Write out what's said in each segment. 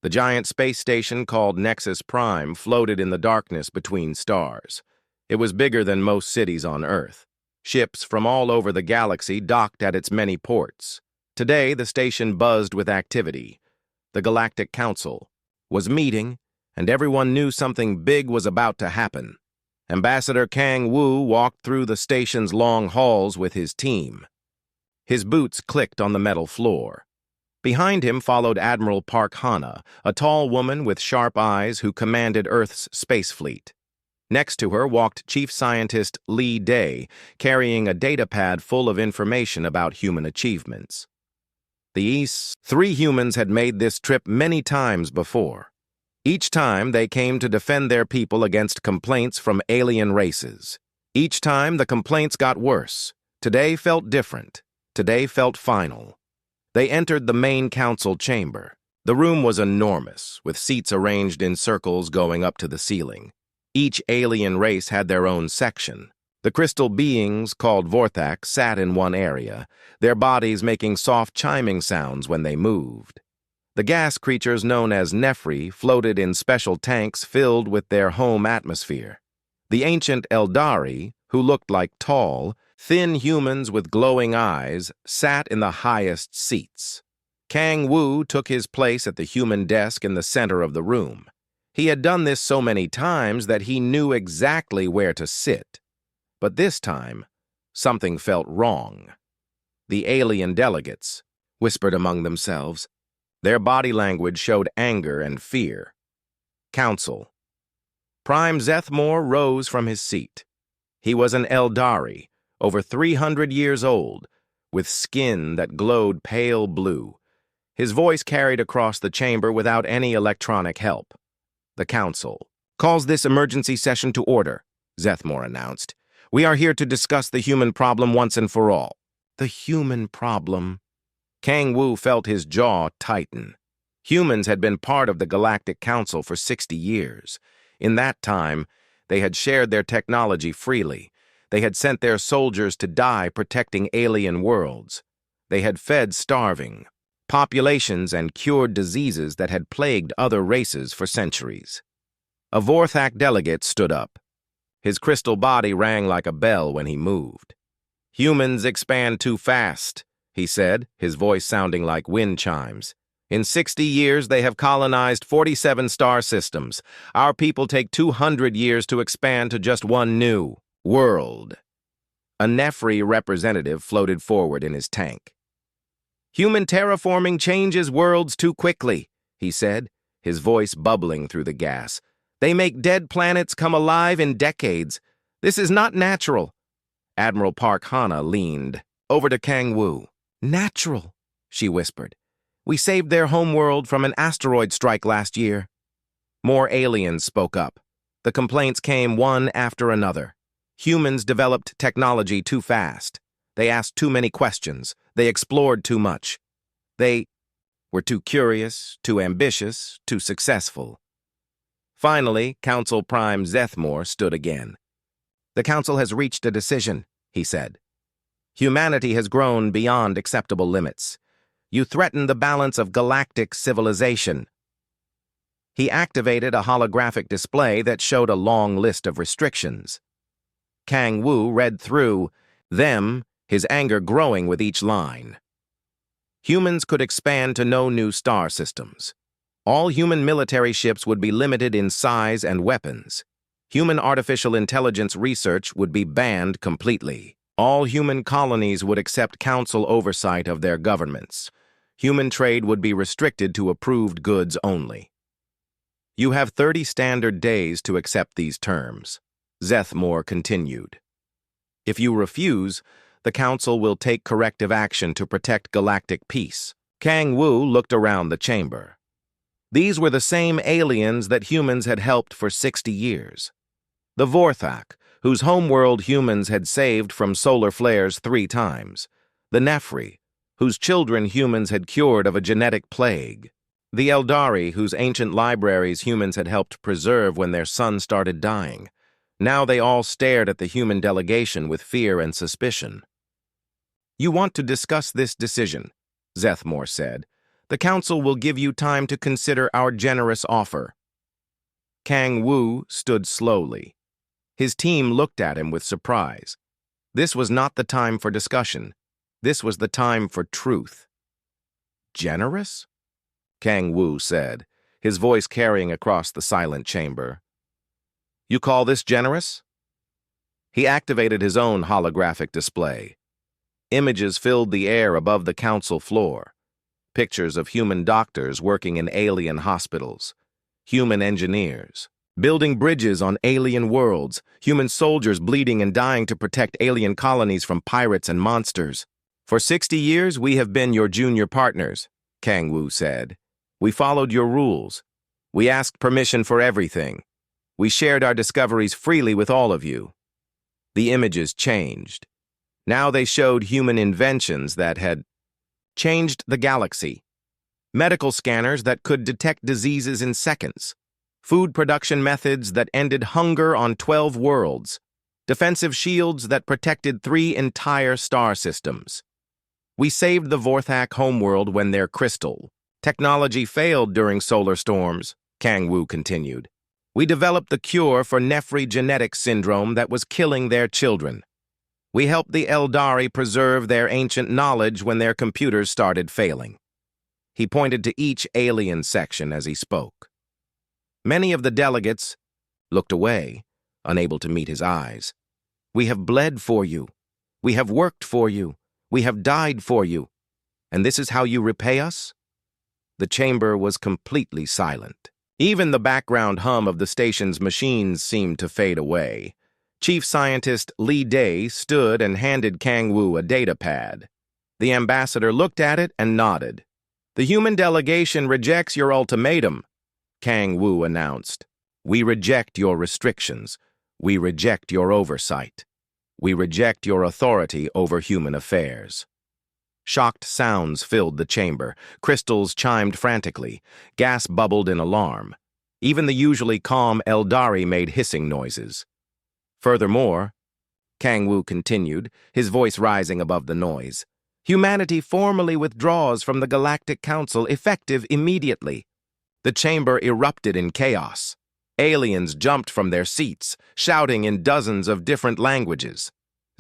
The giant space station called Nexus Prime floated in the darkness between stars. It was bigger than most cities on Earth. Ships from all over the galaxy docked at its many ports. Today, the station buzzed with activity. The Galactic Council was meeting, and everyone knew something big was about to happen. Ambassador Kang Wu walked through the station's long halls with his team. His boots clicked on the metal floor. Behind him followed Admiral Park Hana, a tall woman with sharp eyes who commanded Earth's space fleet. Next to her walked Chief Scientist Li Day, carrying a datapad full of information about human achievements. These 3 humans had made this trip many times before. Each time they came to defend their people against complaints from alien races. Each time the complaints got worse. Today felt different. Today felt final. They entered the main council chamber. The room was enormous, with seats arranged in circles going up to the ceiling. Each alien race had their own section. The crystal beings, called Vorthak, sat in one area, their bodies making soft chiming sounds when they moved. The gas creatures known as Nephri floated in special tanks filled with their home atmosphere. The ancient Eldari, who looked like tall, thin humans with glowing eyes, sat in the highest seats. Kang Wu took his place at the human desk in the center of the room. He had done this so many times that he knew exactly where to sit. But this time, something felt wrong. The alien delegates whispered among themselves. Their body language showed anger and fear. Council. Prime Zethmore rose from his seat. He was an Eldari, over 300 years old, with skin that glowed pale blue. His voice carried across the chamber without any electronic help. The Council calls this emergency session to order, Zethmore announced. We are here to discuss the human problem once and for all. The human problem. Kang Wu felt his jaw tighten. Humans had been part of the Galactic Council for 60 years. In that time, they had shared their technology freely. They had sent their soldiers to die protecting alien worlds. They had fed starving populations and cured diseases that had plagued other races for centuries. A Vorthak delegate stood up. His crystal body rang like a bell when he moved. Humans expand too fast, he said, his voice sounding like wind chimes. In 60 years, they have colonized 47 star systems. Our people take 200 years to expand to just one new world. A Nephri representative floated forward in his tank. Human terraforming changes worlds too quickly, he said, his voice bubbling through the gas. They make dead planets come alive in decades. This is not natural. Admiral Park Hana leaned over to Kang Wu. Natural, she whispered. We saved their homeworld from an asteroid strike last year. More aliens spoke up. The complaints came one after another. Humans developed technology too fast. They asked too many questions. They explored too much. They were too curious, too ambitious, too successful. Finally, Council Prime Zethmore stood again. The Council has reached a decision, he said. Humanity has grown beyond acceptable limits. You threaten the balance of galactic civilization. He activated a holographic display that showed a long list of restrictions. Kang Wu read through them, his anger growing with each line. Humans could expand to no new star systems. All human military ships would be limited in size and weapons. Human artificial intelligence research would be banned completely. All human colonies would accept council oversight of their governments. Human trade would be restricted to approved goods only. You have 30 standard days to accept these terms, Zethmore continued. If you refuse, the Council will take corrective action to protect galactic peace. Kang Wu looked around the chamber. These were the same aliens that humans had helped for 60 years. The Vorthak, whose homeworld humans had saved from solar flares 3 times. The Nephri, whose children humans had cured of a genetic plague. The Eldari, whose ancient libraries humans had helped preserve when their sons started dying. Now they all stared at the human delegation with fear and suspicion. You want to discuss this decision, Zethmore said. The council will give you time to consider our generous offer. Kang Wu stood slowly. His team looked at him with surprise. This was not the time for discussion. This was the time for truth. Generous? Kang Wu said, his voice carrying across the silent chamber. You call this generous? He activated his own holographic display. Images filled the air above the council floor. Pictures of human doctors working in alien hospitals, human engineers, building bridges on alien worlds, human soldiers bleeding and dying to protect alien colonies from pirates and monsters. For 60 years, we have been your junior partners, Kang Wu said. We followed your rules. We asked permission for everything. We shared our discoveries freely with all of you. The images changed. Now they showed human inventions that had changed the galaxy. Medical scanners that could detect diseases in seconds. Food production methods that ended hunger on 12 worlds. Defensive shields that protected 3 entire star systems. We saved the Vorthak homeworld when their crystal technology failed during solar storms, Kang Wu continued. We developed the cure for Nephri genetic syndrome that was killing their children. We helped the Eldari preserve their ancient knowledge when their computers started failing. He pointed to each alien section as he spoke. Many of the delegates looked away, unable to meet his eyes. We have bled for you. We have worked for you. We have died for you. And this is how you repay us? The chamber was completely silent. Even the background hum of the station's machines seemed to fade away. Chief Scientist Li Day stood and handed Kang Wu a data pad. The ambassador looked at it and nodded. The human delegation rejects your ultimatum, Kang Wu announced. We reject your restrictions. We reject your oversight. We reject your authority over human affairs. Shocked sounds filled the chamber. Crystals chimed frantically. Gas bubbled in alarm. Even the usually calm Eldari made hissing noises. Furthermore, Kang Wu continued, his voice rising above the noise, humanity formally withdraws from the Galactic Council effective immediately. The chamber erupted in chaos. Aliens jumped from their seats, shouting in dozens of different languages.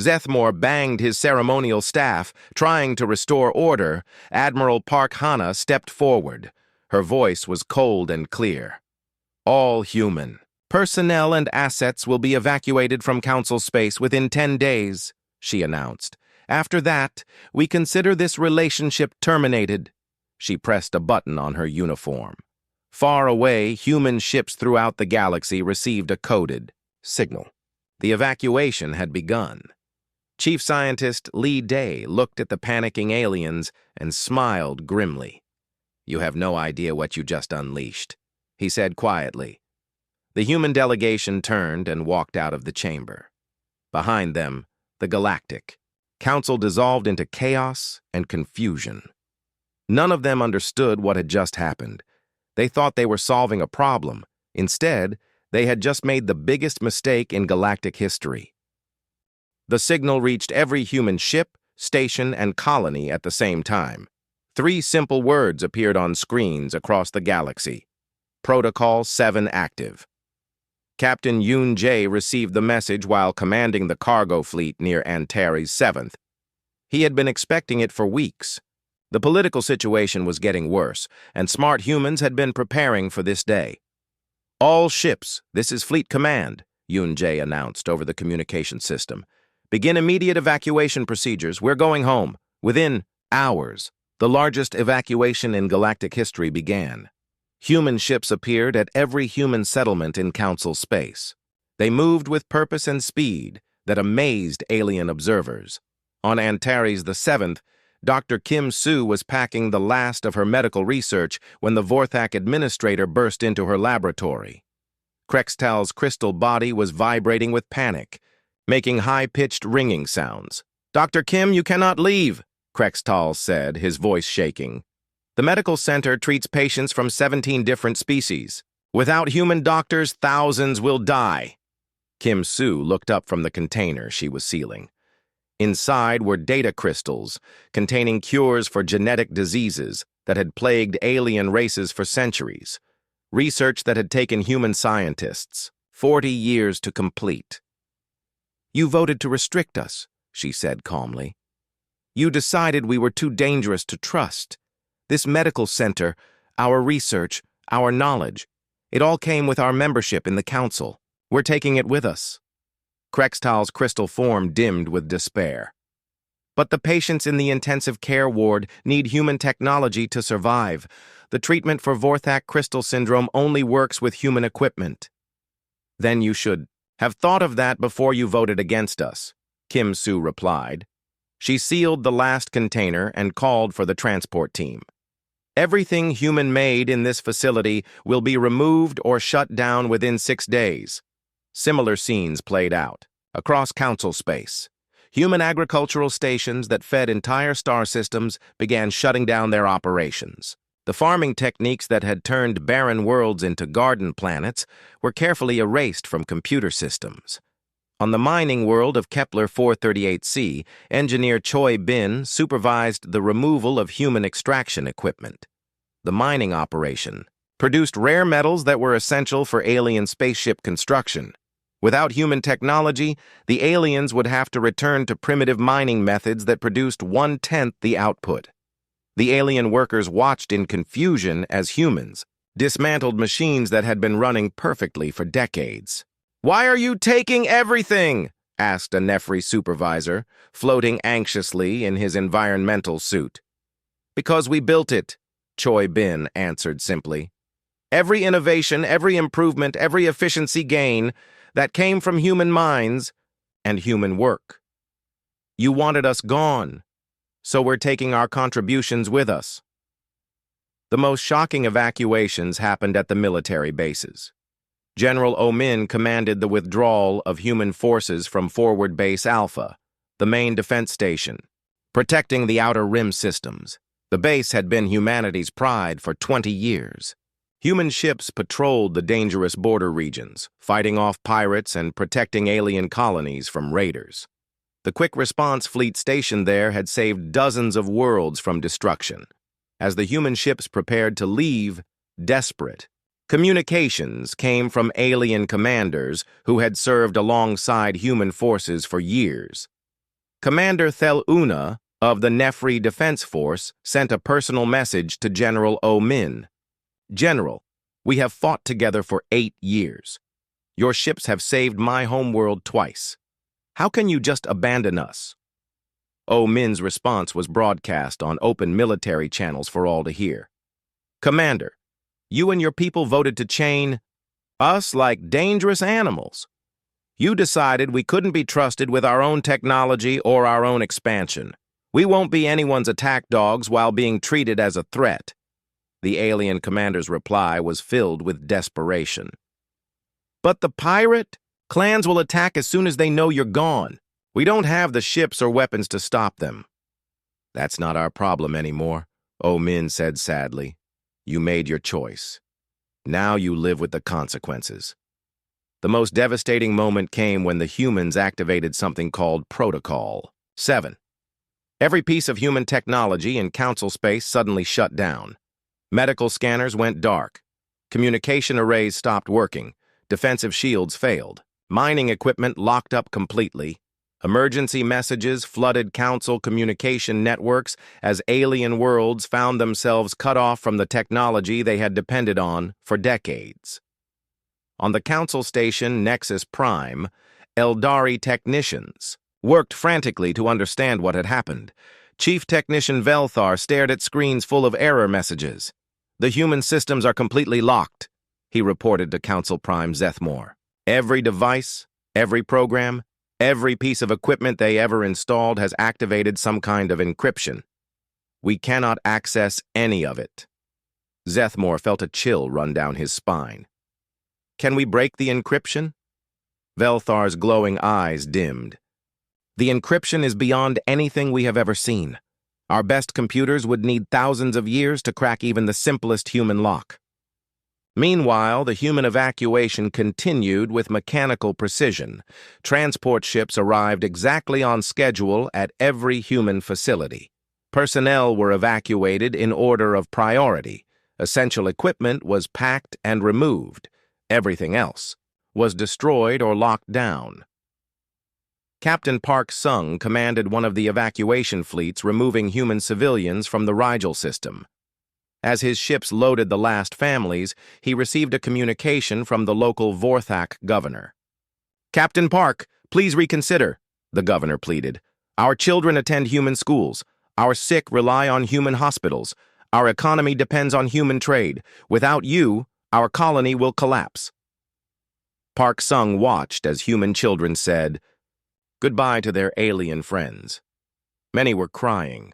Zethmore banged his ceremonial staff, trying to restore order. Admiral Park Hana stepped forward. Her voice was cold and clear. All human. Personnel and assets will be evacuated from Council space within 10 days, she announced. After that, we consider this relationship terminated. She pressed a button on her uniform. Far away, human ships throughout the galaxy received a coded signal. The evacuation had begun. Chief Scientist Li Day looked at the panicking aliens and smiled grimly. You have no idea what you just unleashed, he said quietly. The human delegation turned and walked out of the chamber. Behind them, the Galactic Council dissolved into chaos and confusion. None of them understood what had just happened. They thought they were solving a problem. Instead, they had just made the biggest mistake in galactic history. The signal reached every human ship, station, and colony at the same time. 3 simple words appeared on screens across the galaxy. Protocol 7 active. Captain Yoon Jae received the message while commanding the cargo fleet near Antares 7th. He had been expecting it for weeks. The political situation was getting worse, and smart humans had been preparing for this day. All ships, this is Fleet Command, Yoon Jae announced over the communication system. Begin immediate evacuation procedures. We're going home. Within hours, the largest evacuation in galactic history began. Human ships appeared at every human settlement in Council space. They moved with purpose and speed that amazed alien observers. On Antares the 7th, Dr. Kim Soo was packing the last of her medical research when the Vorthak administrator burst into her laboratory. Krextal's crystal body was vibrating with panic, making high-pitched ringing sounds. Dr. Kim, you cannot leave, Krextal said, his voice shaking. The medical center treats patients from 17 different species. Without human doctors, thousands will die. Kim Soo looked up from the container she was sealing. Inside were data crystals containing cures for genetic diseases, that had plagued alien races for centuries, research that had taken human scientists 40 years to complete. "You voted to restrict us," she said calmly. "You decided we were too dangerous to trust. This medical center, our research, our knowledge, it all came with our membership in the council. We're taking it with us." Krextal's crystal form dimmed with despair. "But the patients in the intensive care ward need human technology to survive. The treatment for Vorthak crystal syndrome only works with human equipment." "Then you should have thought of that before you voted against us," Kim Soo replied. She sealed the last container and called for the transport team. "Everything human-made in this facility will be removed or shut down within 6 days." Similar scenes played out across council space. Human agricultural stations that fed entire star systems began shutting down their operations. The farming techniques that had turned barren worlds into garden planets were carefully erased from computer systems. On the mining world of Kepler 438c, engineer Choi Bin supervised the removal of human extraction equipment. The mining operation produced rare metals that were essential for alien spaceship construction. Without human technology, the aliens would have to return to primitive mining methods that produced 1/10 the output. The alien workers watched in confusion as humans dismantled machines that had been running perfectly for decades. "Why are you taking everything?" asked a Nefri supervisor, floating anxiously in his environmental suit. "Because we built it," Choi Bin answered simply. "Every innovation, every improvement, every efficiency gain that came from human minds and human work. You wanted us gone, so we're taking our contributions with us." The most shocking evacuations happened at the military bases. General Omin commanded the withdrawal of human forces from Forward Base Alpha, the main defense station, protecting the Outer Rim systems. The base had been humanity's pride for 20 years. Human ships patrolled the dangerous border regions, fighting off pirates and protecting alien colonies from raiders. The quick response fleet stationed there had saved dozens of worlds from destruction. As the human ships prepared to leave, desperate, communications came from alien commanders who had served alongside human forces for years. Commander Thel Una of the Nefri Defense Force sent a personal message to General Omin. "General, we have fought together for 8 years. Your ships have saved my homeworld twice. How can you just abandon us?" Omin's response was broadcast on open military channels for all to hear. "Commander, you and your people voted to chain us like dangerous animals. You decided we couldn't be trusted with our own technology or our own expansion. We won't be anyone's attack dogs while being treated as a threat." The alien commander's reply was filled with desperation. "But the pirate clans will attack as soon as they know you're gone. We don't have the ships or weapons to stop them." "That's not our problem anymore," Omin said sadly. "You made your choice. Now you live with the consequences." The most devastating moment came when the humans activated something called Protocol 7. Every piece of human technology in council space suddenly shut down. Medical scanners went dark. Communication arrays stopped working. Defensive shields failed. Mining equipment locked up completely. Emergency messages flooded council communication networks as alien worlds found themselves cut off from the technology they had depended on for decades. On the council station Nexus Prime, Eldari technicians worked frantically to understand what had happened. Chief Technician Velthar stared at screens full of error messages. "The human systems are completely locked," he reported to Council Prime Zethmore. "Every device, every program, every piece of equipment they ever installed has activated some kind of encryption. We cannot access any of it." Zethmore felt a chill run down his spine. "Can we break the encryption?" Velthar's glowing eyes dimmed. "The encryption is beyond anything we have ever seen. Our best computers would need thousands of years to crack even the simplest human lock." Meanwhile, the human evacuation continued with mechanical precision. Transport ships arrived exactly on schedule at every human facility. Personnel were evacuated in order of priority. Essential equipment was packed and removed. Everything else was destroyed or locked down. Captain Park Sung commanded one of the evacuation fleets removing human civilians from the Rigel system. As his ships loaded the last families, he received a communication from the local Vorthak governor. "Captain Park, please reconsider," the governor pleaded. "Our children attend human schools. Our sick rely on human hospitals. Our economy depends on human trade. Without you, our colony will collapse." Park Sung watched as human children said goodbye to their alien friends. Many were crying.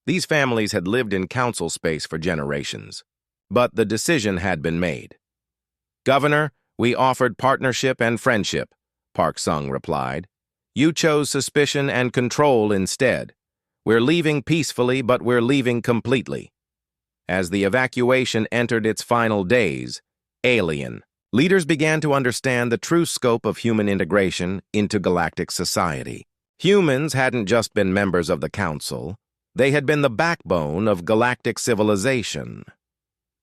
These families had lived in council space for generations. But the decision had been made. "Governor, we offered partnership and friendship," Park Sung replied. "You chose suspicion and control instead. We're leaving peacefully, but we're leaving completely." As the evacuation entered its final days, alien leaders began to understand the true scope of human integration into galactic society. Humans hadn't just been members of the council. They had been the backbone of galactic civilization.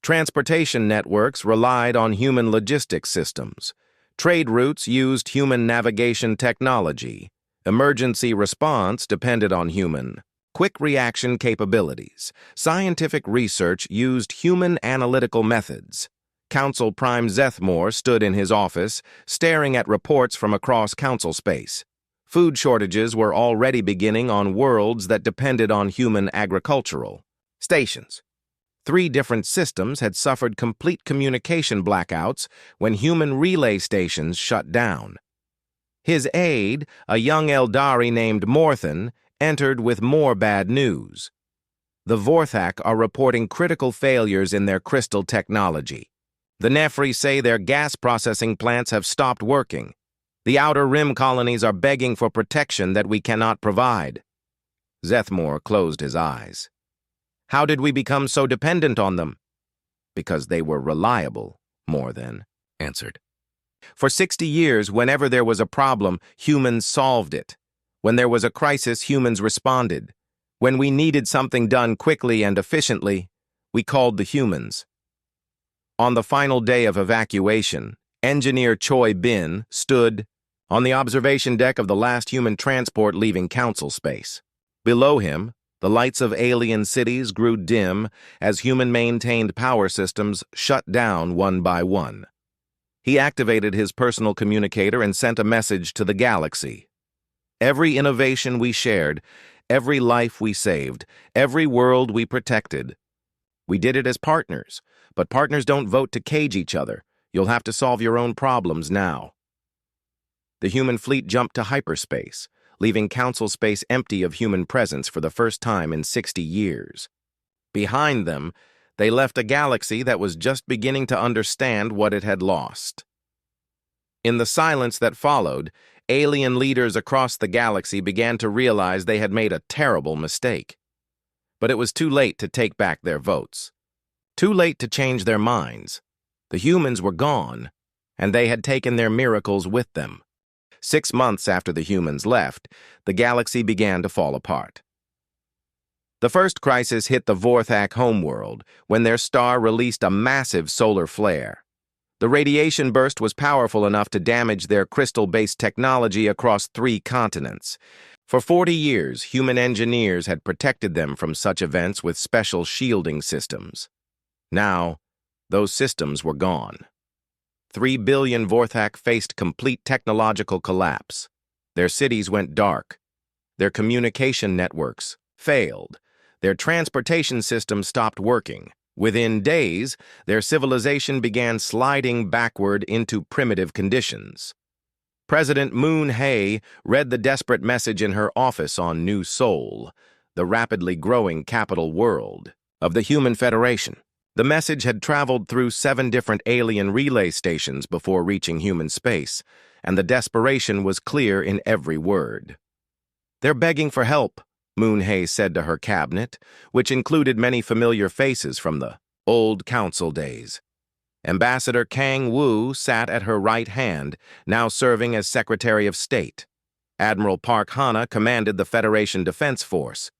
Transportation networks relied on human logistics systems. Trade routes used human navigation technology. Emergency response depended on human quick reaction capabilities. Scientific research used human analytical methods. Council Prime Zethmore stood in his office, staring at reports from across council space. Food shortages were already beginning on worlds that depended on human agricultural stations. 3 different systems had suffered complete communication blackouts when human relay stations shut down. His aide, a young Eldari named Morthan, entered with more bad news. The Vorthak are reporting critical failures in their crystal technology. The Nefri say their gas processing plants have stopped working. The Outer Rim colonies are begging for protection that we cannot provide. Zethmore closed his eyes. How did we become so dependent on them? Because they were reliable, Morthan answered. For 60 years, whenever there was a problem, humans solved it. When there was a crisis, humans responded. When we needed something done quickly and efficiently, we called the humans. On the final day of evacuation, Engineer Choi Bin stood on the observation deck of the last human transport leaving council space. Below him, the lights of alien cities grew dim as human-maintained power systems shut down one by one. He activated his personal communicator and sent a message to the galaxy. Every innovation we shared, every life we saved, every world we protected. We did it as partners, but partners don't vote to cage each other. You'll have to solve your own problems now. The human fleet jumped to hyperspace, leaving council space empty of human presence for the first time in 60 years. Behind them, they left a galaxy that was just beginning to understand what it had lost. In the silence that followed, alien leaders across the galaxy began to realize they had made a terrible mistake. But it was too late to take back their votes. Too late to change their minds. The humans were gone, and they had taken their miracles with them. 6 months after the humans left, the galaxy began to fall apart. The first crisis hit the Vorthak homeworld when their star released a massive solar flare. The radiation burst was powerful enough to damage their crystal-based technology across 3 continents. For 40 years, human engineers had protected them from such events with special shielding systems. Now, those systems were gone. 3 billion Vorthak faced complete technological collapse. Their cities went dark. Their communication networks failed. Their transportation system stopped working. Within days, their civilization began sliding backward into primitive conditions. President Moon Hye read the desperate message in her office on New Seoul, the rapidly growing capital world of the Human Federation. The message had traveled through 7 different alien relay stations before reaching human space, and the desperation was clear in every word. "They're begging for help," Moon Hye said to her cabinet, which included many familiar faces from the old council days. Ambassador Kang Woo sat at her right hand, now serving as Secretary of State. Admiral Park Hana commanded the Federation Defense Force.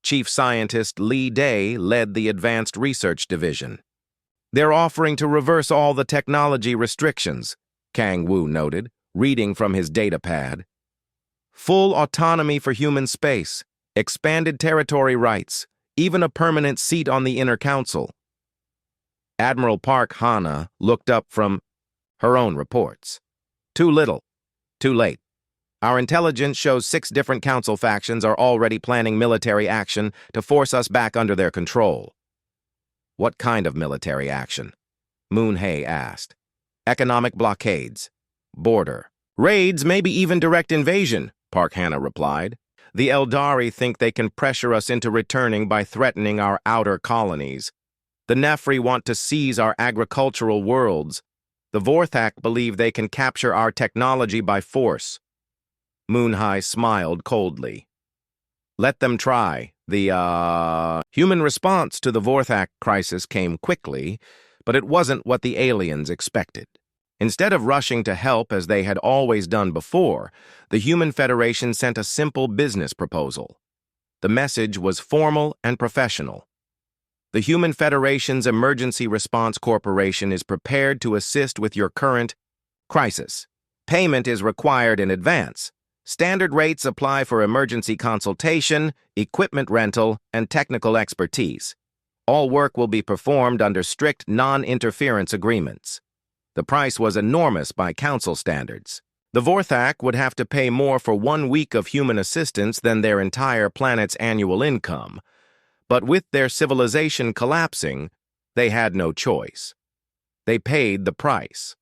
Chief Scientist Li Day led the Advanced Research Division. "They're offering to reverse all the technology restrictions," Kang Wu noted, reading from his datapad. "Full autonomy for human space, expanded territory rights, even a permanent seat on the Inner Council." Admiral Park Hana looked up from her own reports. "Too little, too late. Our intelligence shows 6 different council factions are already planning military action to force us back under their control." "What kind of military action?" Moon Hay asked. "Economic blockades, border raids, maybe even direct invasion," Park Hana replied. "The Eldari think they can pressure us into returning by threatening our outer colonies. The Nefri want to seize our agricultural worlds. The Vorthak believe they can capture our technology by force." Moonhai smiled coldly. "Let them try. The human response to the Vorthak crisis came quickly, but it wasn't what the aliens expected. Instead of rushing to help as they had always done before, the Human Federation sent a simple business proposal. The message was formal and professional. "The Human Federation's Emergency Response Corporation is prepared to assist with your current crisis. Payment is required in advance. Standard rates apply for emergency consultation, equipment rental, and technical expertise. All work will be performed under strict non-interference agreements." The price was enormous by council standards. The Vorthak would have to pay more for 1 week of human assistance than their entire planet's annual income. But with their civilization collapsing, they had no choice. They paid the price.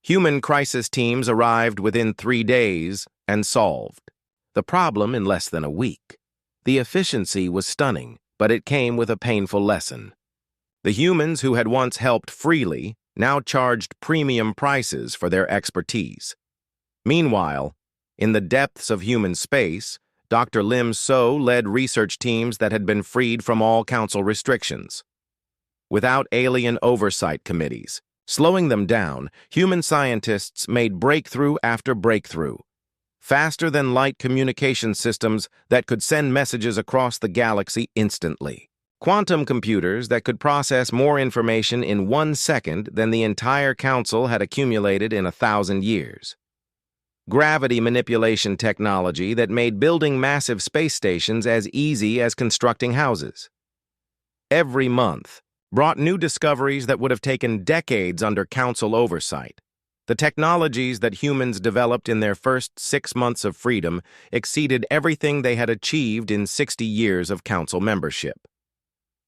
Human crisis teams arrived within 3 days and solved the problem in less than a week. The efficiency was stunning, but it came with a painful lesson. The humans who had once helped freely now charged premium prices for their expertise. Meanwhile, in the depths of human space, Dr. Lim So led research teams that had been freed from all council restrictions. Without alien oversight committees slowing them down, human scientists made breakthrough after breakthrough. Faster-than-light communication systems that could send messages across the galaxy instantly. Quantum computers that could process more information in 1 second than the entire council had accumulated in 1,000 years. Gravity manipulation technology that made building massive space stations as easy as constructing houses. Every month brought new discoveries that would have taken decades under council oversight. The technologies that humans developed in their first 6 months of freedom exceeded everything they had achieved in 60 years of council membership.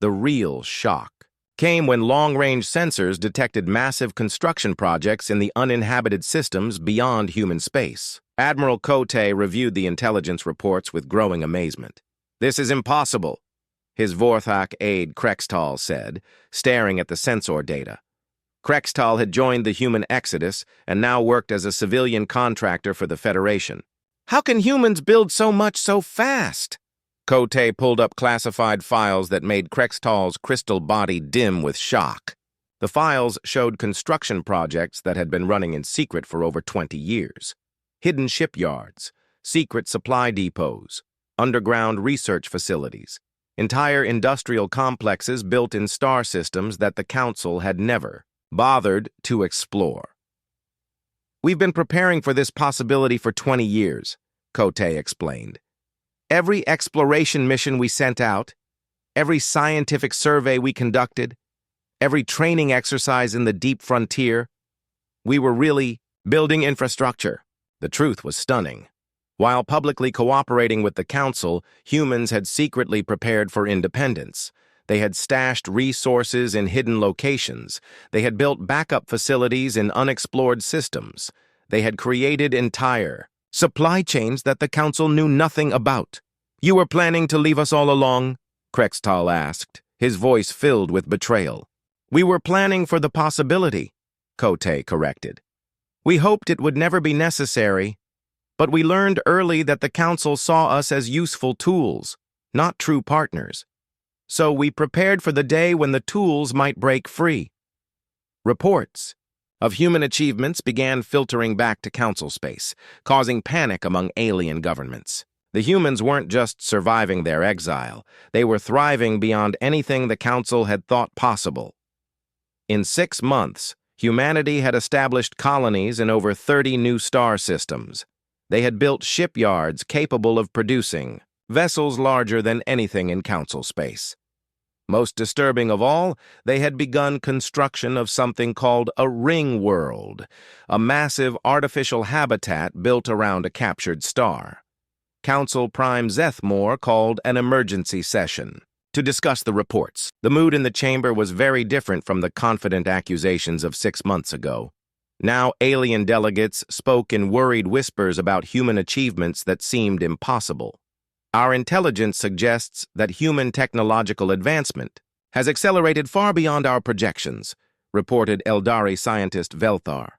The real shock came when long-range sensors detected massive construction projects in the uninhabited systems beyond human space. Admiral Kote reviewed the intelligence reports with growing amazement. "This is impossible," his Vorthak aide Krextal said, staring at the sensor data. Krextal had joined the human exodus and now worked as a civilian contractor for the Federation. "How can humans build so much so fast?" Kote pulled up classified files that made Krextal's crystal body dim with shock. The files showed construction projects that had been running in secret for over 20 years. Hidden shipyards, secret supply depots, underground research facilities, entire industrial complexes built in star systems that the Council had never bothered to explore. "We've been preparing for this possibility for 20 years, Kote explained. "Every exploration mission we sent out, every scientific survey we conducted, every training exercise in the deep frontier, we were really building infrastructure." The truth was stunning. While publicly cooperating with the Council, humans had secretly prepared for independence. They had stashed resources in hidden locations. They had built backup facilities in unexplored systems. They had created entire supply chains that the Council knew nothing about. "You were planning to leave us all along?" Krextal asked, his voice filled with betrayal. "We were planning for the possibility," Kote corrected. "We hoped it would never be necessary, but we learned early that the Council saw us as useful tools, not true partners. So we prepared for the day when the tools might break free." Reports of human achievements began filtering back to Council space, causing panic among alien governments. The humans weren't just surviving their exile, they were thriving beyond anything the Council had thought possible. In 6 months, humanity had established colonies in over 30 new star systems. They had built shipyards capable of producing vessels larger than anything in Council space. Most disturbing of all, they had begun construction of something called a ring world, a massive artificial habitat built around a captured star. Council Prime Zethmore called an emergency session to discuss the reports. The mood in the chamber was very different from the confident accusations of 6 months ago. Now alien delegates spoke in worried whispers about human achievements that seemed impossible. Our intelligence suggests that human technological advancement has accelerated far beyond our projections, reported Eldari scientist Velthar.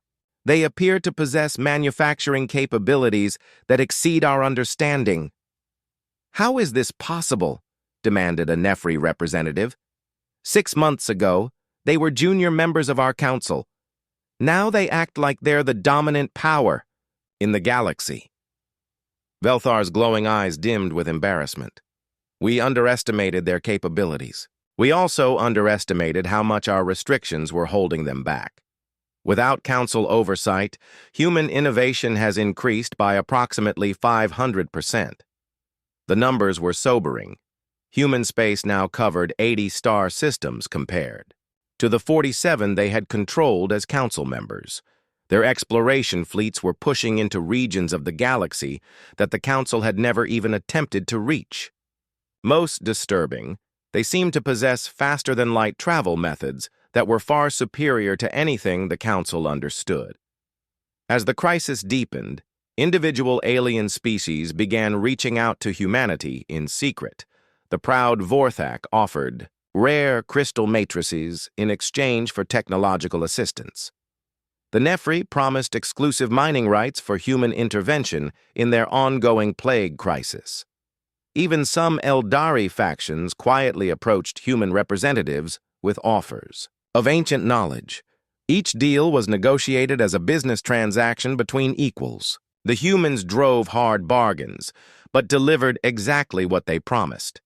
They appear to possess manufacturing capabilities that exceed our understanding. How is this possible? Demanded a Nefri representative. 6 months ago, they were junior members of our council. Now they act like they're the dominant power in the galaxy. Velthar's glowing eyes dimmed with embarrassment. We underestimated their capabilities. We also underestimated how much our restrictions were holding them back. Without council oversight, human innovation has increased by approximately 500%. The numbers were sobering. Human space now covered 80 star systems compared to the 47 they had controlled as council members. Their exploration fleets were pushing into regions of the galaxy that the Council had never even attempted to reach. Most disturbing, they seemed to possess faster-than-light travel methods that were far superior to anything the Council understood. As the crisis deepened, individual alien species began reaching out to humanity in secret. The proud Vorthak offered rare crystal matrices in exchange for technological assistance. The Nefri promised exclusive mining rights for human intervention in their ongoing plague crisis. Even some Eldari factions quietly approached human representatives with offers of ancient knowledge. Each deal was negotiated as a business transaction between equals. The humans drove hard bargains, but delivered exactly what they promised.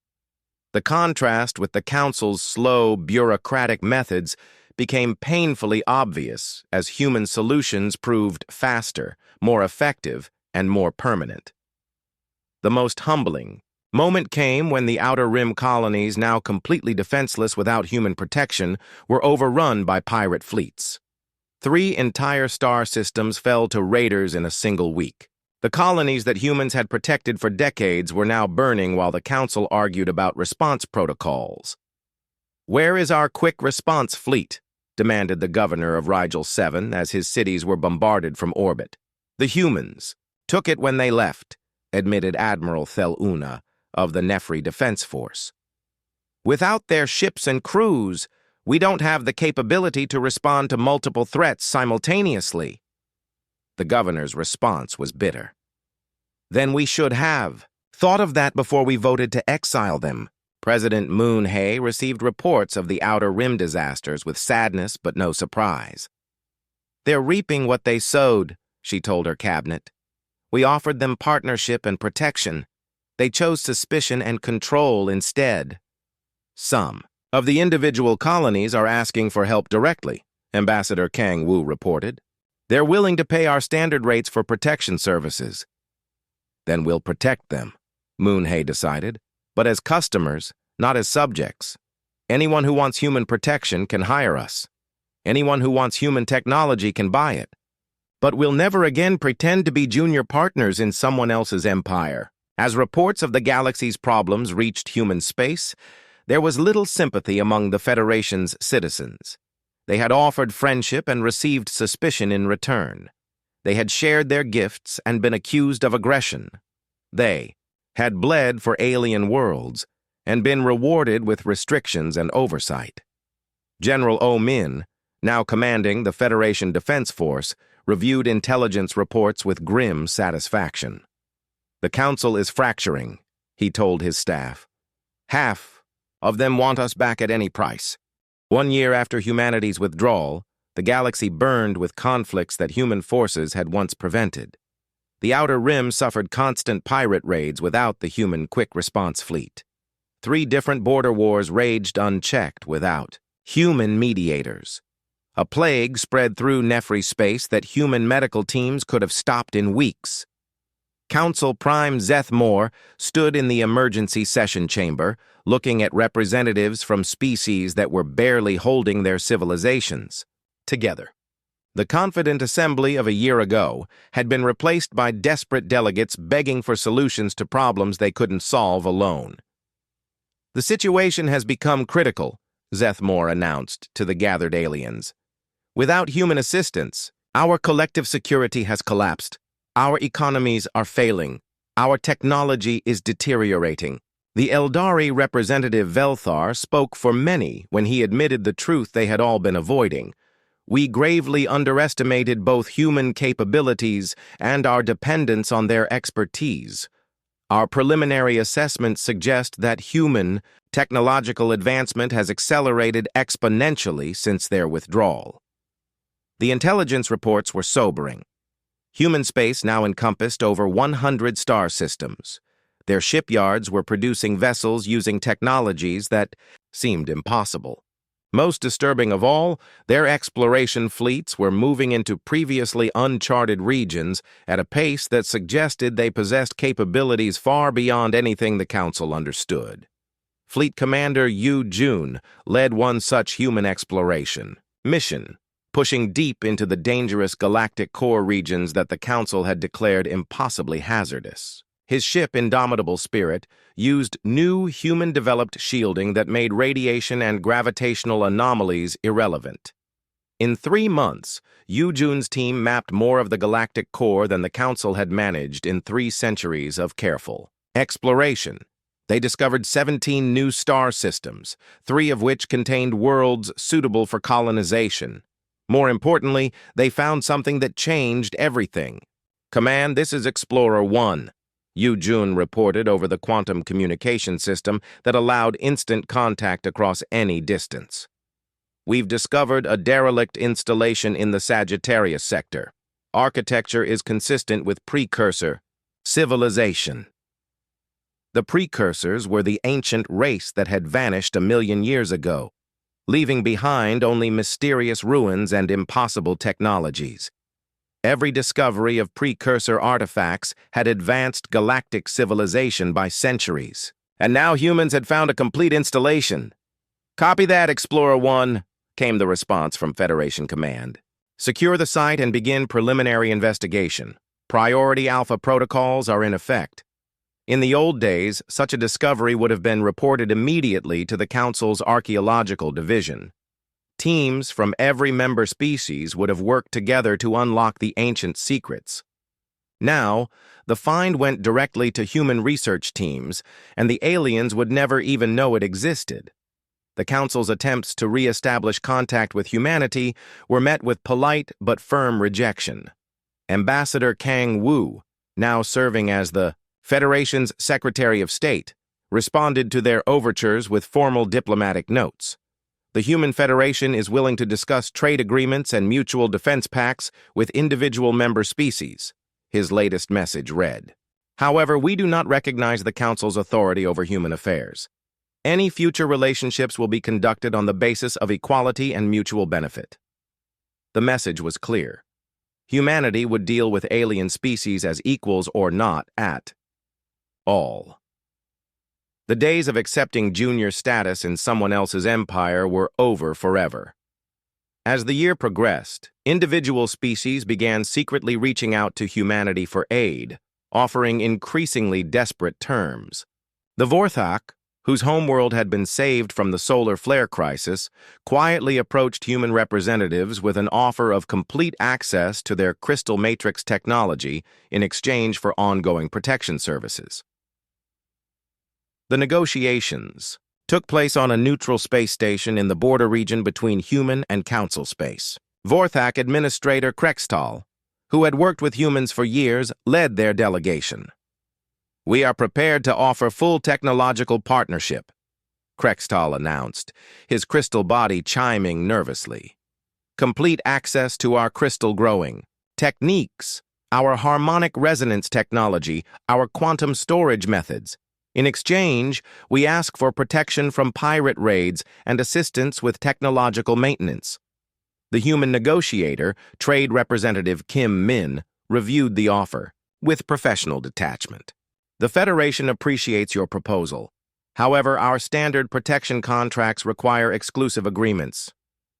The contrast with the Council's slow, bureaucratic methods became painfully obvious as human solutions proved faster, more effective, and more permanent. The most humbling moment came when the Outer Rim colonies, now completely defenseless without human protection, were overrun by pirate fleets. 3 entire star systems fell to raiders in a single week. The colonies that humans had protected for decades were now burning while the Council argued about response protocols. "Where is our quick response fleet?" demanded the governor of Rigel 7 as his cities were bombarded from orbit. "The humans took it when they left," admitted Admiral Theluna of the Nefri Defense Force. "Without their ships and crews, we don't have the capability to respond to multiple threats simultaneously." The governor's response was bitter. "Then we should have thought of that before we voted to exile them." President Moonhay received reports of the Outer Rim disasters with sadness but no surprise. "They're reaping what they sowed," she told her cabinet. "We offered them partnership and protection. They chose suspicion and control instead." "Some of the individual colonies are asking for help directly," Ambassador Kang Wu reported. "They're willing to pay our standard rates for protection services." "Then we'll protect them," Moonhay decided. "But as customers, not as subjects. Anyone who wants human protection can hire us. Anyone who wants human technology can buy it. But we'll never again pretend to be junior partners in someone else's empire." As reports of the galaxy's problems reached human space, there was little sympathy among the Federation's citizens. They had offered friendship and received suspicion in return. They had shared their gifts and been accused of aggression. They had bled for alien worlds and been rewarded with restrictions and oversight. General O-Min, now commanding the Federation Defense Force, reviewed intelligence reports with grim satisfaction. "The Council is fracturing," he told his staff. "Half of them want us back at any price." 1 year after humanity's withdrawal, the galaxy burned with conflicts that human forces had once prevented. The Outer Rim suffered constant pirate raids without the human quick response fleet. 3 different border wars raged unchecked without human mediators. A plague spread through Nefri space that human medical teams could have stopped in weeks. Council Prime Zeth Moore stood in the emergency session chamber, looking at representatives from species that were barely holding their civilizations together. The confident assembly of a year ago had been replaced by desperate delegates begging for solutions to problems they couldn't solve alone. "The situation has become critical," Zeth Moore announced to the gathered aliens. "Without human assistance, our collective security has collapsed. Our economies are failing. Our technology is deteriorating." The Eldari representative Velthar spoke for many when he admitted the truth they had all been avoiding. "We gravely underestimated both human capabilities and our dependence on their expertise. Our preliminary assessments suggest that human technological advancement has accelerated exponentially since their withdrawal." The intelligence reports were sobering. Human space now encompassed over 100 star systems. Their shipyards were producing vessels using technologies that seemed impossible. Most disturbing of all, their exploration fleets were moving into previously uncharted regions at a pace that suggested they possessed capabilities far beyond anything the Council understood. Fleet Commander Yu Jun led one such human exploration mission, pushing deep into the dangerous galactic core regions that the Council had declared impossibly hazardous. His ship, Indomitable Spirit, used new human-developed shielding that made radiation and gravitational anomalies irrelevant. In 3 months, Yu Jun's team mapped more of the galactic core than the Council had managed in 3 centuries of careful exploration. They discovered 17 new star systems, 3 of which contained worlds suitable for colonization. More importantly, they found something that changed everything. "Command, this is Explorer 1. Yu Jun reported over the quantum communication system that allowed instant contact across any distance. "We've discovered a derelict installation in the Sagittarius sector. Architecture is consistent with precursor civilization." The precursors were the ancient race that had vanished 1,000,000 years ago, leaving behind only mysterious ruins and impossible technologies. Every discovery of precursor artifacts had advanced galactic civilization by centuries. And now humans had found a complete installation. "Copy that, Explorer 1, came the response from Federation Command. "Secure the site and begin preliminary investigation. Priority Alpha protocols are in effect." In the old days, such a discovery would have been reported immediately to the Council's Archaeological Division. Teams from every member species would have worked together to unlock the ancient secrets. Now, the find went directly to human research teams, and the aliens would never even know it existed. The Council's attempts to re-establish contact with humanity were met with polite but firm rejection. Ambassador Kang Wu, now serving as the Federation's Secretary of State, responded to their overtures with formal diplomatic notes. "The Human Federation is willing to discuss trade agreements and mutual defense pacts with individual member species," his latest message read. "However, we do not recognize the Council's authority over human affairs. Any future relationships will be conducted on the basis of equality and mutual benefit." The message was clear. Humanity would deal with alien species as equals or not at all. The days of accepting junior status in someone else's empire were over forever. As the year progressed, individual species began secretly reaching out to humanity for aid, offering increasingly desperate terms. The Vorthak, whose homeworld had been saved from the solar flare crisis, quietly approached human representatives with an offer of complete access to their crystal matrix technology in exchange for ongoing protection services. The negotiations took place on a neutral space station in the border region between human and council space. Vorthak Administrator Krextal, who had worked with humans for years, led their delegation. "We are prepared to offer full technological partnership," Krextal announced, his crystal body chiming nervously. "Complete access to our crystal growing techniques, our harmonic resonance technology, our quantum storage methods. In exchange, we ask for protection from pirate raids and assistance with technological maintenance. The human negotiator, Trade Representative Kim Min, reviewed the offer with professional detachment. The Federation appreciates your proposal. However, our standard protection contracts require exclusive agreements.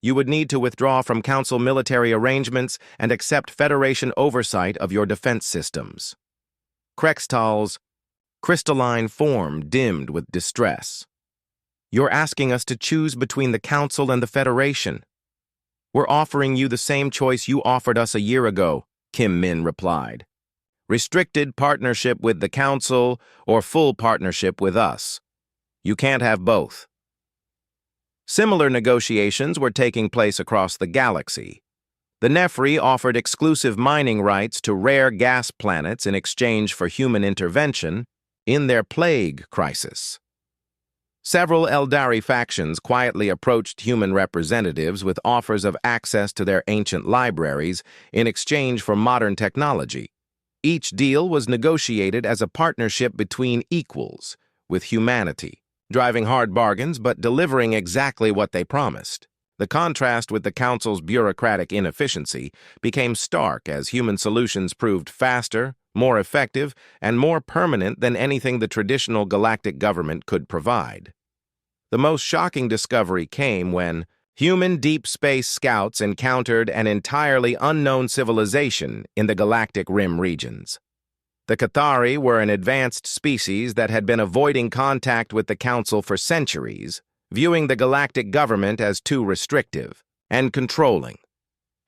You would need to withdraw from Council military arrangements and accept Federation oversight of your defense systems. Krextal's crystalline form dimmed with distress. You're asking us to choose between the Council and the Federation. We're offering you the same choice you offered us a year ago, Kim Min replied. Restricted partnership with the Council or full partnership with us. You can't have both. Similar negotiations were taking place across the galaxy. The Nefri offered exclusive mining rights to rare gas planets in exchange for human intervention in their plague crisis. Several Eldari factions quietly approached human representatives with offers of access to their ancient libraries in exchange for modern technology. Each deal was negotiated as a partnership between equals, with humanity, driving hard bargains but delivering exactly what they promised. The contrast with the Council's bureaucratic inefficiency became stark as human solutions proved faster, more effective, and more permanent than anything the traditional galactic government could provide. The most shocking discovery came when human deep space scouts encountered an entirely unknown civilization in the galactic rim regions. The Cathari were an advanced species that had been avoiding contact with the Council for centuries, viewing the galactic government as too restrictive and controlling.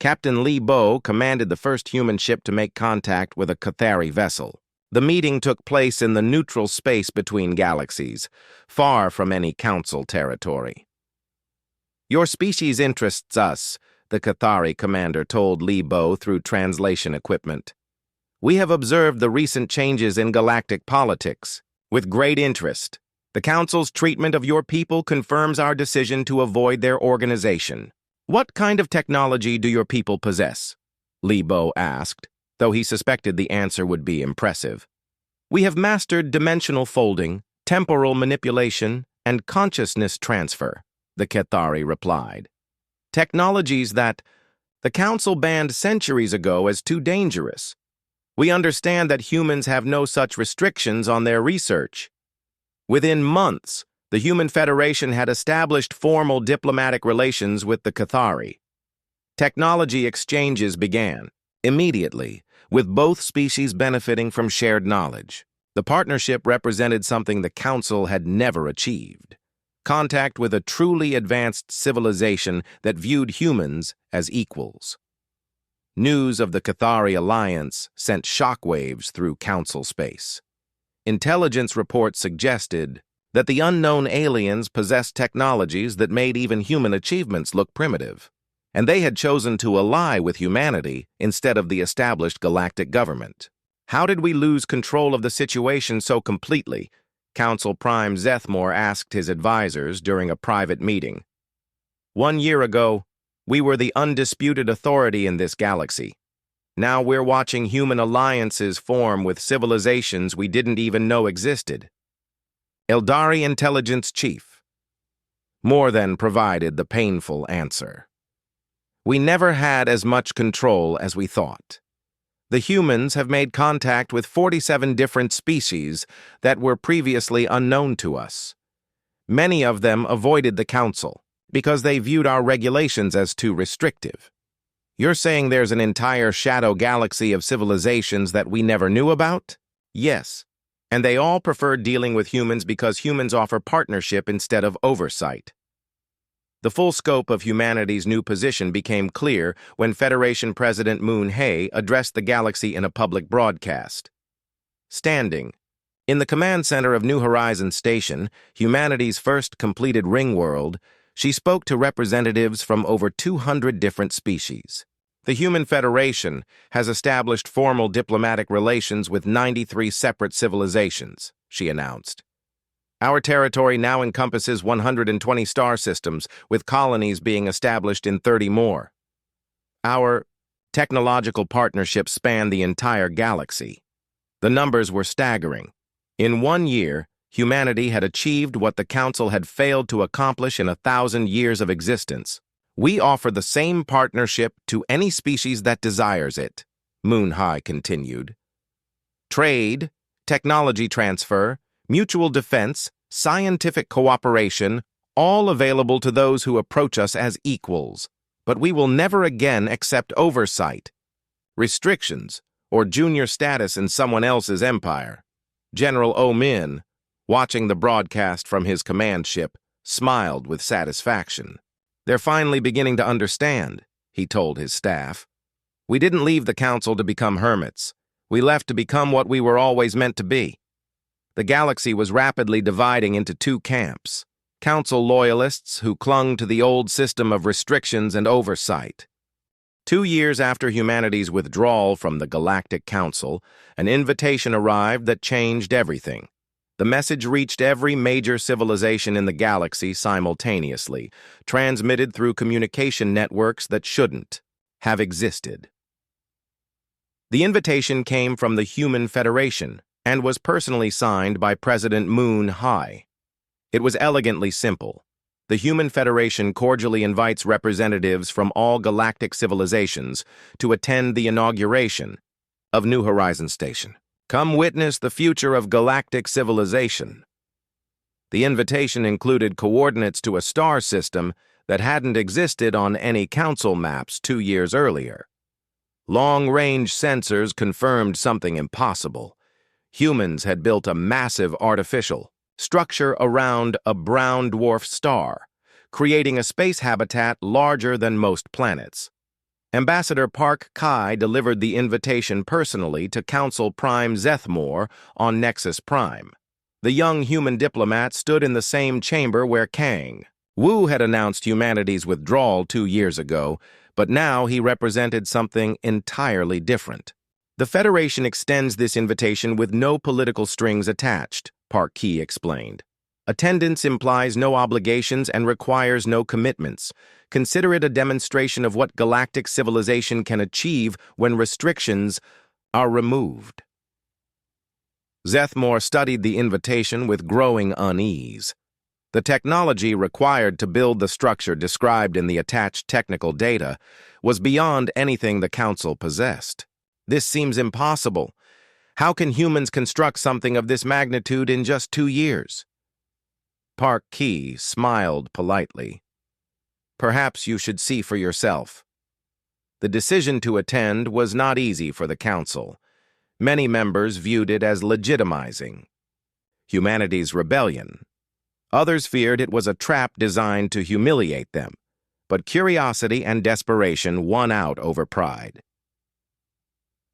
Captain Li Bo commanded the first human ship to make contact with a Cathari vessel. The meeting took place in the neutral space between galaxies, far from any Council territory. Your species interests us, the Cathari commander told Li Bo through translation equipment. We have observed the recent changes in galactic politics with great interest. The Council's treatment of your people confirms our decision to avoid their organization. What kind of technology do your people possess? Li Bo asked, though he suspected the answer would be impressive. We have mastered dimensional folding, temporal manipulation, and consciousness transfer, the Cathari replied. Technologies that the Council banned centuries ago as too dangerous. We understand that humans have no such restrictions on their research. Within months, the Human Federation had established formal diplomatic relations with the Cathari. Technology exchanges began immediately, with both species benefiting from shared knowledge. The partnership represented something the Council had never achieved: contact with a truly advanced civilization that viewed humans as equals. News of the Cathari alliance sent shockwaves through Council space. Intelligence reports suggested that the unknown aliens possessed technologies that made even human achievements look primitive, and they had chosen to ally with humanity instead of the established galactic government. How did we lose control of the situation so completely? Council Prime Zethmore asked his advisors during a private meeting. 1 year ago, we were the undisputed authority in this galaxy. Now we're watching human alliances form with civilizations we didn't even know existed. Eldari Intelligence Chief more than provided the painful answer. We never had as much control as we thought. The humans have made contact with 47 different species that were previously unknown to us. Many of them avoided the Council because they viewed our regulations as too restrictive. You're saying there's an entire shadow galaxy of civilizations that we never knew about? Yes, and they all prefer dealing with humans because humans offer partnership instead of oversight. The full scope of humanity's new position became clear when Federation President Moon Hei addressed the galaxy in a public broadcast. Standing in the command center of New Horizons Station, humanity's first completed ring world, she spoke to representatives from over 200 different species. The Human Federation has established formal diplomatic relations with 93 separate civilizations, she announced. Our territory now encompasses 120 star systems, with colonies being established in 30 more. Our Technological partnerships spanned the entire galaxy. The numbers were staggering. In 1 year, humanity had achieved what the Council had failed to accomplish in 1,000 years of existence. We offer the same partnership to any species that desires it, Moon High continued. Trade, technology transfer, mutual defense, scientific cooperation, all available to those who approach us as equals. But we will never again accept oversight, restrictions, or junior status in someone else's empire. General Omin, watching the broadcast from his command ship, smiled with satisfaction. They're finally beginning to understand, he told his staff. We didn't leave the Council to become hermits. We left to become what we were always meant to be. The galaxy was rapidly dividing into 2 camps. Council loyalists who clung to the old system of restrictions and oversight. 2 years after humanity's withdrawal from the Galactic Council, an invitation arrived that changed everything. The message reached every major civilization in the galaxy simultaneously, transmitted through communication networks that shouldn't have existed. The invitation came from the Human Federation and was personally signed by President Moon High. It was elegantly simple. The Human Federation cordially invites representatives from all galactic civilizations to attend the inauguration of New Horizons Station. Come witness the future of galactic civilization. The invitation included coordinates to a star system that hadn't existed on any council maps 2 years earlier. Long-range sensors confirmed something impossible. Humans had built a massive artificial structure around a brown dwarf star, creating a space habitat larger than most planets. Ambassador Park Kai delivered the invitation personally to Council Prime Zethmore on Nexus Prime. The young human diplomat stood in the same chamber where Kang Wu had announced humanity's withdrawal 2 years ago, but now he represented something entirely different. The Federation extends this invitation with no political strings attached, Park Key explained. Attendance implies no obligations and requires no commitments. Consider it a demonstration of what galactic civilization can achieve when restrictions are removed. Zethmore studied the invitation with growing unease. The technology required to build the structure described in the attached technical data was beyond anything the Council possessed. This seems impossible. How can humans construct something of this magnitude in just 2 years? Park Key smiled politely. Perhaps you should see for yourself. The decision to attend was not easy for the Council. Many members viewed it as legitimizing humanity's rebellion. Others feared it was a trap designed to humiliate them, but curiosity and desperation won out over pride.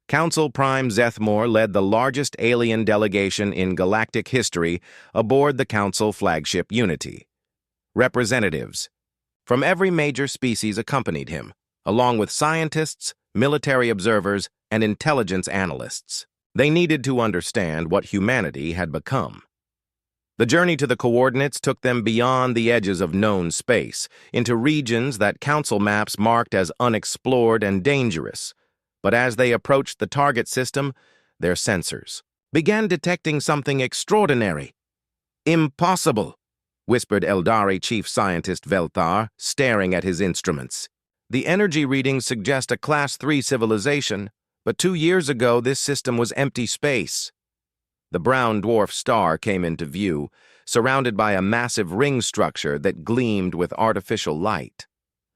Council Prime Zethmore led the largest alien delegation in galactic history aboard the Council flagship Unity. Representatives from every major species accompanied him, along with scientists, military observers, and intelligence analysts. They needed to understand what humanity had become. The journey to the coordinates took them beyond the edges of known space, into regions that Council maps marked as unexplored and dangerous. But as they approached the target system, their sensors began detecting something extraordinary. Impossible, whispered Eldari Chief Scientist Velthar, staring at his instruments. The energy readings suggest a Class 3 civilization, but 2 years ago this system was empty space. The brown dwarf star came into view, surrounded by a massive ring structure that gleamed with artificial light.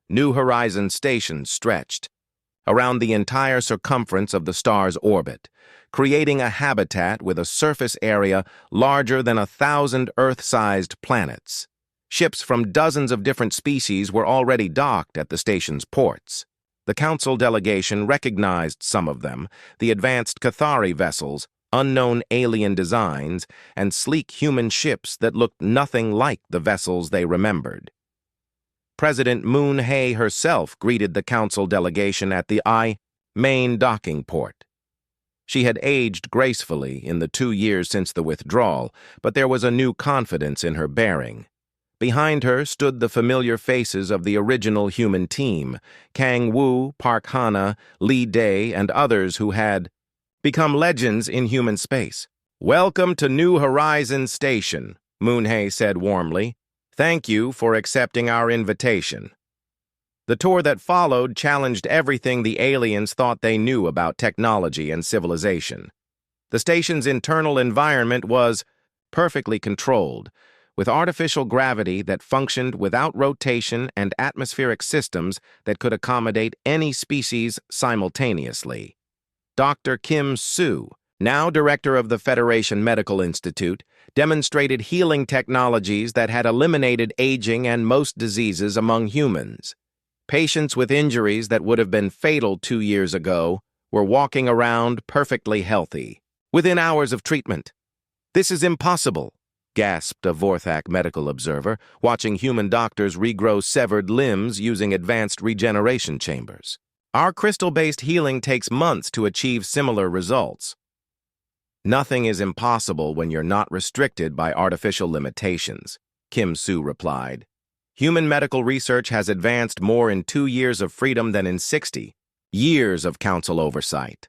New Horizons Station stretched around the entire circumference of the star's orbit, creating a habitat with a surface area larger than 1,000 Earth-sized planets. Ships from dozens of different species were already docked at the station's ports. The Council delegation recognized some of them, the advanced Cathari vessels, unknown alien designs, and sleek human ships that looked nothing like the vessels they remembered. President Moon Hei herself greeted the Council delegation at the main docking port. She had aged gracefully in the 2 years since the withdrawal, but there was a new confidence in her bearing. Behind her stood the familiar faces of the original human team, Kang Wu, Park Hana, Lee Day, and others who had become legends in human space. "Welcome to New Horizons Station," Moonhei said warmly. "Thank you for accepting our invitation." The tour that followed challenged everything the aliens thought they knew about technology and civilization. The station's internal environment was perfectly controlled, with artificial gravity that functioned without rotation and atmospheric systems that could accommodate any species simultaneously. Dr. Kim Soo, now director of the Federation Medical Institute, demonstrated healing technologies that had eliminated aging and most diseases among humans. Patients with injuries that would have been fatal 2 years ago were walking around perfectly healthy, within hours of treatment. "This is impossible," gasped a Vorthak medical observer, watching human doctors regrow severed limbs using advanced regeneration chambers. "Our crystal-based healing takes months to achieve similar results." "Nothing is impossible when you're not restricted by artificial limitations," Kim Soo replied. "Human medical research has advanced more in 2 years of freedom than in 60 years of council oversight."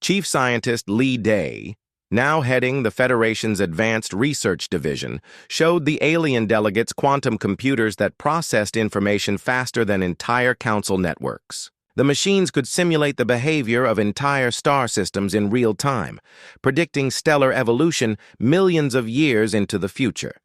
Chief Scientist Lee Day, now heading the Federation's Advanced Research Division, showed the alien delegates quantum computers that processed information faster than entire council networks. The machines could simulate the behavior of entire star systems in real time, predicting stellar evolution millions of years into the future.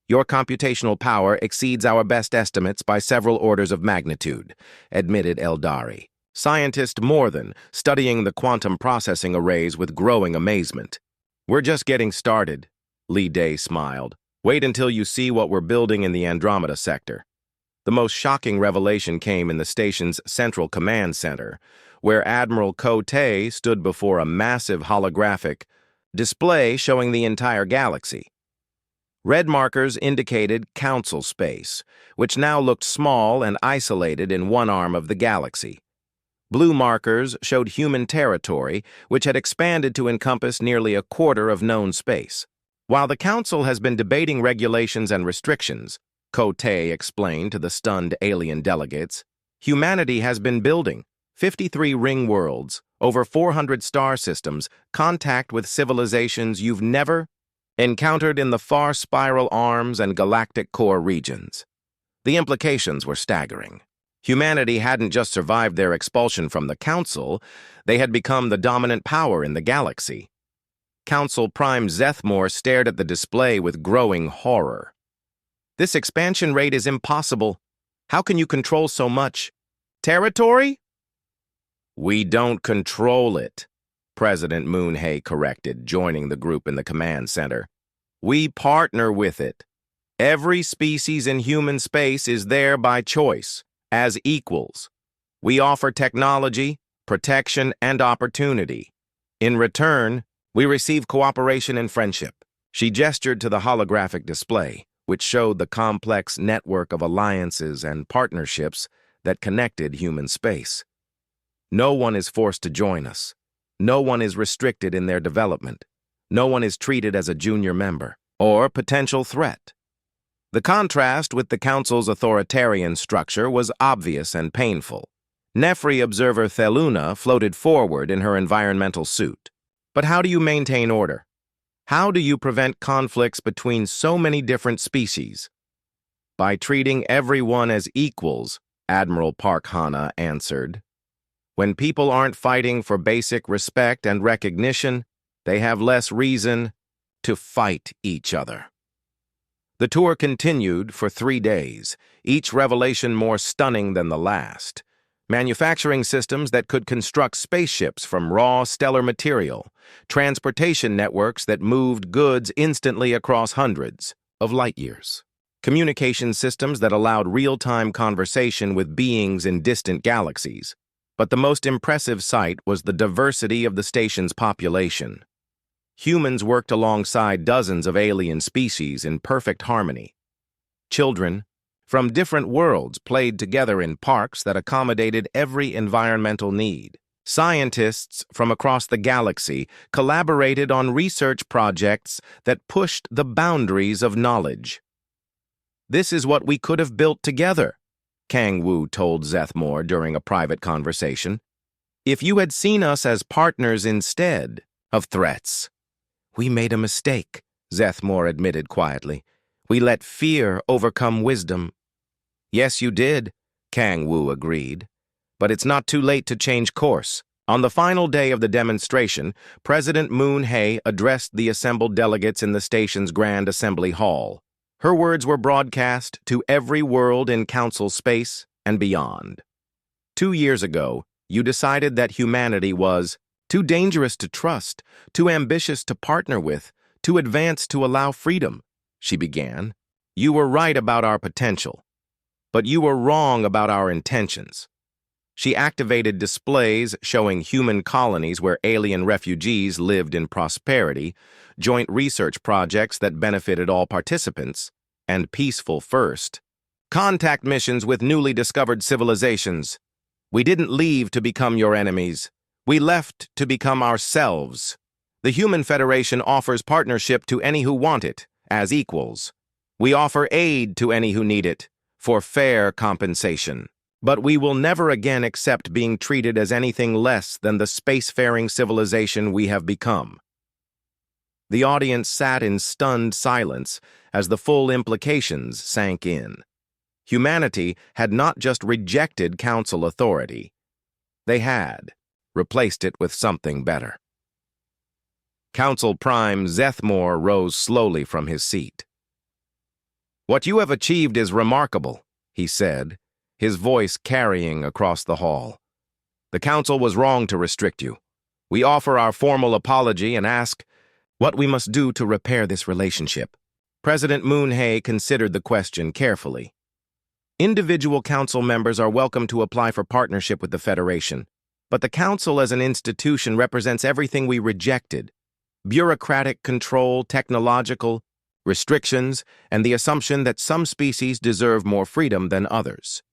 "Your computational power exceeds our best estimates by several orders of magnitude," admitted Eldari, scientist Morthan, studying the quantum processing arrays with growing amazement. "We're just getting started," Lee Day smiled. "Wait until you see what we're building in the Andromeda sector." The most shocking revelation came in the station's central command center, where Admiral Ko Tae stood before a massive holographic display showing the entire galaxy. Red markers indicated council space, which now looked small and isolated in one arm of the galaxy. Blue markers showed human territory, which had expanded to encompass nearly a quarter of known space. "While the council has been debating regulations and restrictions," Ko Tae explained to the stunned alien delegates, "humanity has been building 53 ring worlds, over 400 star systems, contact with civilizations you've never encountered in the far spiral arms and galactic core regions." The implications were staggering. Humanity hadn't just survived their expulsion from the Council, they had become the dominant power in the galaxy. Council Prime Zethmore stared at the display with growing horror. "This expansion rate is impossible. How can you control so much territory?" "We don't control it," President Moonhei corrected, joining the group in the command center. "We partner with it. Every species in human space is there by choice, as equals. We offer technology, protection, and opportunity. In return, we receive cooperation and friendship." She gestured to the holographic display, which showed the complex network of alliances and partnerships that connected human space. "No one is forced to join us. No one is restricted in their development. No one is treated as a junior member or potential threat." The contrast with the Council's authoritarian structure was obvious and painful. Nefri observer Theluna floated forward in her environmental suit. "But how do you maintain order? How do you prevent conflicts between so many different species?" "By treating everyone as equals," Admiral Park Hana answered. "When people aren't fighting for basic respect and recognition, they have less reason to fight each other." The tour continued for 3 days, each revelation more stunning than the last. Manufacturing systems that could construct spaceships from raw stellar material, transportation networks that moved goods instantly across hundreds of light years, communication systems that allowed real-time conversation with beings in distant galaxies. But the most impressive sight was the diversity of the station's population. Humans worked alongside dozens of alien species in perfect harmony. Children from different worlds played together in parks that accommodated every environmental need. Scientists from across the galaxy collaborated on research projects that pushed the boundaries of knowledge. This is what we could have built together, Kang Wu told Zethmore during a private conversation. If you had seen us as partners instead of threats. We made a mistake, Zethmore admitted quietly. We let fear overcome wisdom. Yes, you did, Kang Wu agreed. But it's not too late to change course. On the final day of the demonstration, President Moon Hye addressed the assembled delegates in the station's Grand Assembly Hall. Her words were broadcast to every world in Council space and beyond. 2 years ago, you decided that humanity was too dangerous to trust, too ambitious to partner with, too advanced to allow freedom, she began. You were right about our potential, but you were wrong about our intentions. She activated displays showing human colonies where alien refugees lived in prosperity, joint research projects that benefited all participants, and peaceful first. Contact missions with newly discovered civilizations. We didn't leave to become your enemies. We left to become ourselves. The Human Federation offers partnership to any who want it, as equals. We offer aid to any who need it, for fair compensation. But we will never again accept being treated as anything less than the spacefaring civilization we have become. The audience sat in stunned silence as the full implications sank in. Humanity had not just rejected Council authority. They had replaced it with something better. Council Prime Zethmore rose slowly from his seat. What you have achieved is remarkable, he said, his voice carrying across the hall. The Council was wrong to restrict you. We offer our formal apology and ask what we must do to repair this relationship. President Moon Hye considered the question carefully. Individual Council members are welcome to apply for partnership with the Federation, but the Council as an institution represents everything we rejected: bureaucratic control, technological restrictions, and the assumption that some species deserve more freedom than others.